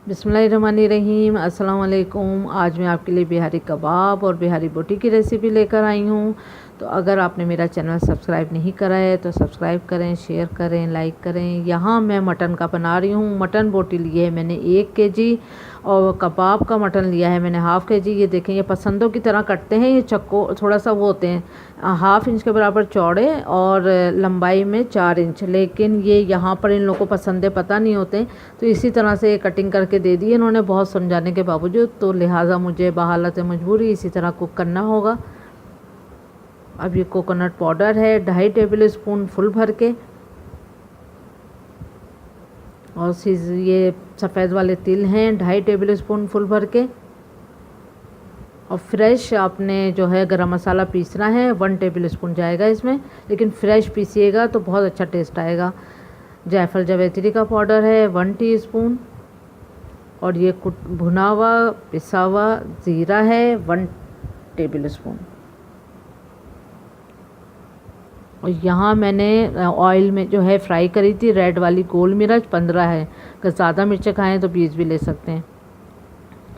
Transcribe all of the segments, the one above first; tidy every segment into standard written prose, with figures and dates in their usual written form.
बिस्मिल्लाहिर्रहमानिर्रहीम। अस्सलाम वालेकुम। आज मैं आपके लिए बिहारी कबाब और बिहारी बोटी की रेसिपी लेकर आई हूँ। तो अगर आपने मेरा चैनल सब्सक्राइब नहीं करा है तो सब्सक्राइब करें, शेयर करें, लाइक करें। यहाँ मैं मटन का बना रही हूँ। मटन बोटी लिए है मैंने 1 केजी और कबाब का मटन लिया है मैंने हाफ़ केजी। ये देखें, ये पसंदों की तरह कटते हैं। ये चक्को थोड़ा सा वो होते हैं 1/2 इंच के बराबर चौड़े और लंबाई में 4 इंच, लेकिन ये यहाँ पर इन लोगों को पसंदे पता नहीं होते, तो इसी तरह से ये कटिंग करके दे दी इन्होंने बहुत समझाने के बावजूद। तो लिहाजा मुझे बहालत मजबूरी इसी तरह कुक करना होगा। अब ये कोकोनट पाउडर है 2.5 टेबल स्पून फुल भर के, और ये सफ़ेद वाले तिल हैं 2.5 टेबल स्पून फुल भर के। और फ्रेश आपने जो है गरम मसाला पीसना है 1 टेबल स्पून जाएगा इसमें, लेकिन फ्रेश पीसिएगा तो बहुत अच्छा टेस्ट आएगा। जायफल जावित्री का पाउडर है 1 टीस्पून, और ये भुना हुआ पिसा हुआ ज़ीरा है 1 टेबल स्पून। और यहाँ मैंने ऑयल में जो है फ्राई करी थी रेड वाली गोल मिर्च 15 है। अगर ज़्यादा मिर्चें खाएँ तो 20 भी ले सकते हैं।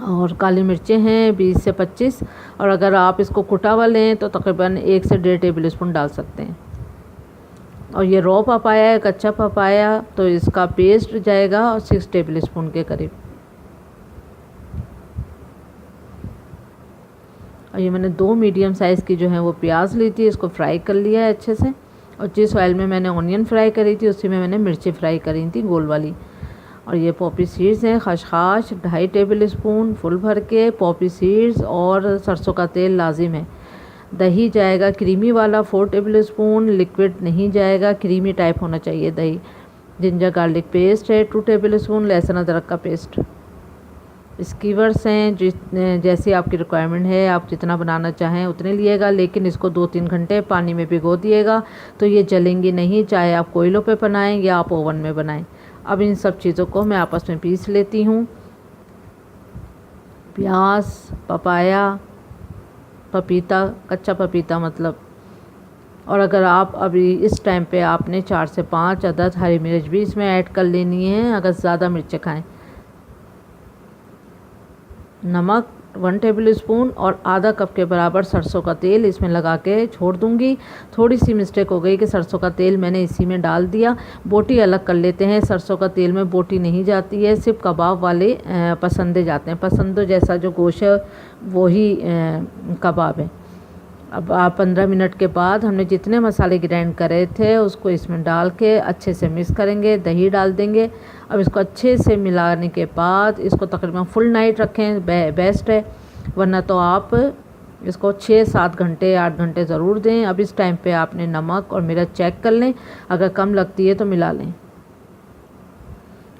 और काली मिर्चें हैं 20 से 25, और अगर आप इसको कुटा हुआ लें तो तकरीबन 1 से 1.5 टेबल स्पून डाल सकते हैं। और ये रॉ पपाया है, कच्चा पपाया, तो इसका पेस्ट जाएगा और 6 टेबल स्पून के करीब। और ये मैंने 2 मीडियम साइज़ की जो है वो प्याज ली थी, इसको फ्राई कर लिया है अच्छे से। और जिस ऑयल में मैंने ऑनियन फ्राई करी थी उसी में मैंने मिर्ची फ्राई करी थी गोल वाली। और ये पॉपी सीड्स हैं खसखस 2.5 टेबल स्पून फुल भर के। पॉपी सीड्स और सरसों का तेल लाजिम है। दही जाएगा क्रीमी वाला 4 टेबल स्पून, लिक्विड नहीं जाएगा, क्रीमी टाइप होना चाहिए दही। जिंजर गार्लिक पेस्ट है 2 टेबल स्पून। लहसुन अदरक का पेस्ट। स्कीवर्स हैं जैसी आपकी रिक्वायरमेंट है, आप जितना बनाना चाहें उतने लिएगा, लेकिन इसको 2-3 घंटे पानी में भिगो दिएगा तो ये जलेंगी नहीं, चाहे आप कोयलों पे बनाएं या आप ओवन में बनाएं। अब इन सब चीज़ों को मैं आपस में पीस लेती हूँ। प्याज, पपाया, पपीता, कच्चा पपीता मतलब। और अगर आप अभी इस टाइम पे आपने 4 से 5 अदद हरी मिर्च भी इसमें ऐड कर लेनी है अगर ज़्यादा मिर्चें खाएं। नमक 1 टेबल स्पून और आधा कप के बराबर सरसों का तेल इसमें लगा के छोड़ दूंगी। थोड़ी सी मिस्टेक हो गई कि सरसों का तेल मैंने इसी में डाल दिया। बोटी अलग कर लेते हैं, सरसों का तेल में बोटी नहीं जाती है, सिर्फ कबाब वाले पसंदे जाते हैं। पसंदो जैसा जो गोश्त है वही कबाब है। अब आप 15 मिनट के बाद हमने जितने मसाले ग्राइंड करे थे उसको इसमें डाल के अच्छे से मिक्स करेंगे, दही डाल देंगे। अब इसको अच्छे से मिलाने के बाद इसको तकरीबन फुल नाइट रखें, बेस्ट है, वरना तो आप इसको 6-7 घंटे 8 घंटे ज़रूर दें। अब इस टाइम पे आपने नमक और मिर्च चेक कर लें, अगर कम लगती है तो मिला लें।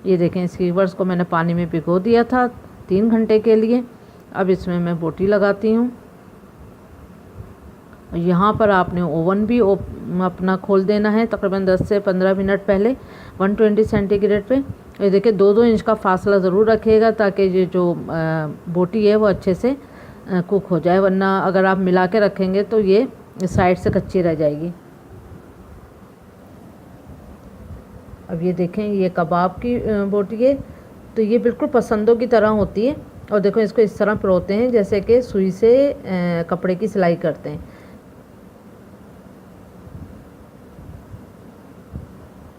ये देखें, स्कीवर्स को मैंने पानी में भिगो दिया था 3 घंटे के लिए। अब इसमें मैं बोटी लगाती हूँ। यहाँ पर आपने ओवन भी अपना खोल देना है तकरीबन 10 से 15 मिनट पहले 120 सेंटीग्रेड पे। ये देखिए 2-2 इंच का फासला ज़रूर रखिएगा ताकि ये जो बोटी है वो अच्छे से कुक हो जाए, वरना अगर आप मिला के रखेंगे तो ये साइड से कच्ची रह जाएगी। अब ये देखें, ये कबाब की बोटी है तो ये बिल्कुल पसंदों की तरह होती है। और देखो इसको इस तरह परोते हैं जैसे कि सुई से कपड़े की सिलाई करते हैं।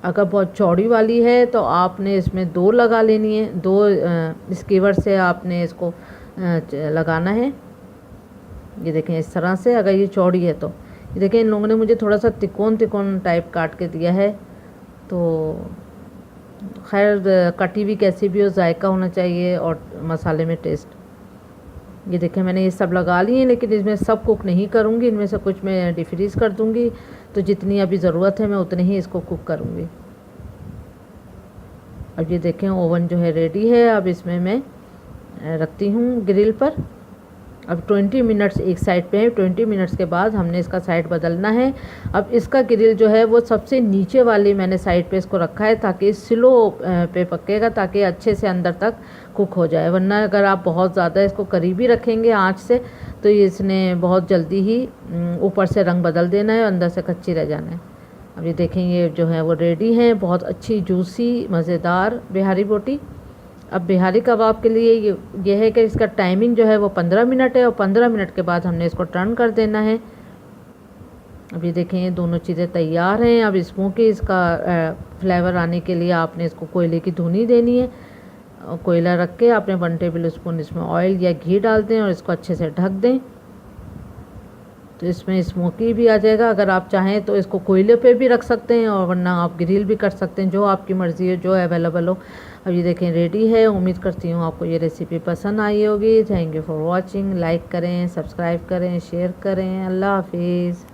अगर बहुत चौड़ी वाली है तो आपने इसमें 2 लगा लेनी है, 2 स्कीवर से आपने इसको लगाना है। ये देखें इस तरह से, अगर ये चौड़ी है तो। ये देखें इन लोगों ने मुझे थोड़ा सा तिकोन टाइप काट के दिया है, तो खैर कटी भी कैसी भी हो जायका होना चाहिए और मसाले में टेस्ट। ये देखें मैंने ये सब लगा लिए हैं, लेकिन इसमें सब कुक नहीं करूँगी, इनमें से कुछ मैं डिफ्रीज़ कर दूँगी, तो जितनी अभी ज़रूरत है मैं उतनी ही इसको कुक करूँगी। अब ये देखें ओवन जो है रेडी है। अब इसमें मैं रखती हूँ ग्रिल पर। अब 20 मिनट्स एक साइड पे है, 20 मिनट्स के बाद हमने इसका साइड बदलना है। अब इसका ग्रिल जो है वो सबसे नीचे वाली मैंने साइड पे इसको रखा है ताकि स्लो पे पकेगा, ताकि अच्छे से अंदर तक कुक हो जाए। वरना अगर आप बहुत ज़्यादा इसको करीबी रखेंगे आँच से तो इसने बहुत जल्दी ही ऊपर से रंग बदल देना है और अंदर से कच्ची रह जाना है। अब ये देखें, ये जो है वो रेडी है, बहुत अच्छी जूसी मज़ेदार बिहारी बोटी। अब बिहारी कबाब के लिए ये है कि इसका टाइमिंग जो है वो 15 मिनट है और 15 मिनट के बाद हमने इसको टर्न कर देना है। अब ये देखें ये दोनों चीज़ें तैयार हैं। अब स्मोकी इसका फ्लेवर आने के लिए आपने इसको कोयले की धुनी देनी है। कोयला रख के आपने 1 टेबल स्पून इसमें ऑयल या घी डाल दें और इसको अच्छे से ढक दें, तो इसमें स्मोकी भी आ जाएगा। अगर आप चाहें तो इसको कोयले पे भी रख सकते हैं और वरना आप ग्रिल भी कर सकते हैं, जो आपकी मर्ज़ी है, जो अवेलेबल हो। अब ये देखें रेडी है। उम्मीद करती हूँ आपको ये रेसिपी पसंद आई होगी। Thank you for watching. Like करें, सब्सक्राइब करें, शेयर करें। अल्लाह हाफिज़।